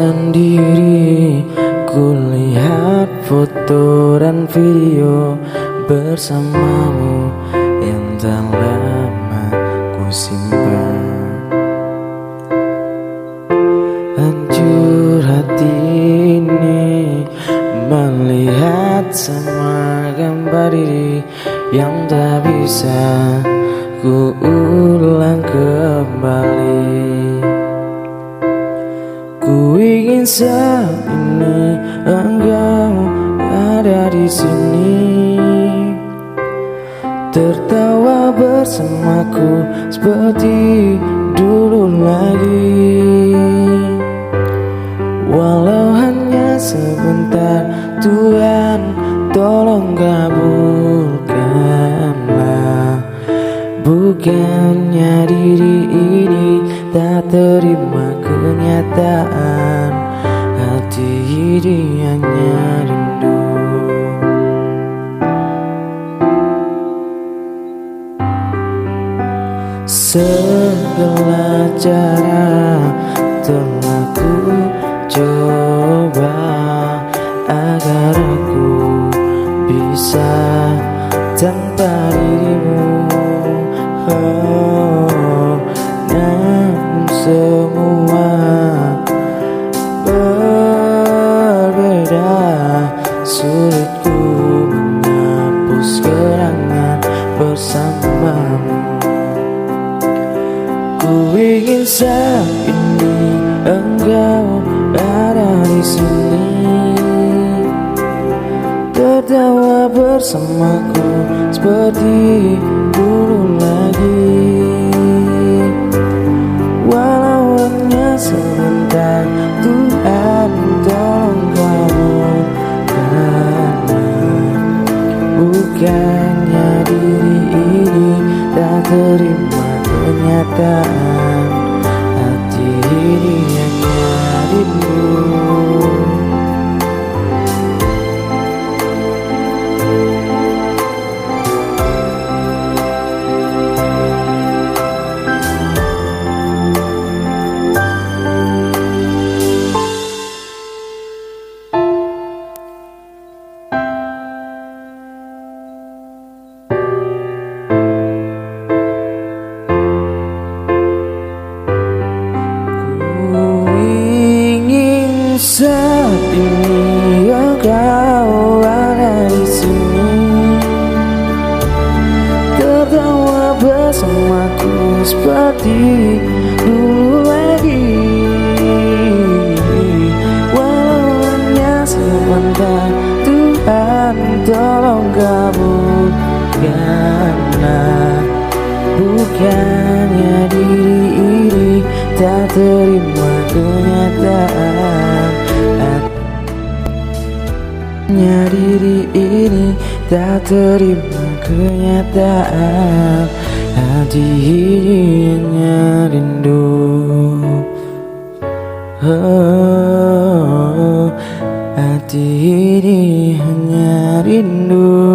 sendiri, kulihat foto dan video bersamamu yang tak lama ku simpan. Hancur hati ini melihat semua gambar diri yang tak bisa ku ulang kembali. Ku ingin saat ini engkau ada di sini, tertawa bersamaku seperti dulu lagi. Walau hanya sebentar, Tuhan tolong kabulkanlah. Bukannya diri ini tak terima kenyataan, hati ini hanya rindu. Segala cara telah ku coba agar aku bisa tanpa dirimu. Namun semua berbeda, sulit ku menghapus kenangan bersamamu. Ku ingin saat ini engkau ada di sini, tertawa bersamaku seperti dulu lagi. Walau hanya sebentar, Tuhan tolong kabulkanlah. Bukannya diri ini tak terima kenyataan, hati ini hanya rindu. Saat ini engkau ada di sini, tertawa bersamaku seperti dulu lagi. Walau hanya sebentar, Tuhan tolong kabulkanlah. Bukannya diri ini tak terima kenyataan, hanya diri ini tak terima kenyataan, hati ini hanya rindu. Hati ini hanya rindu.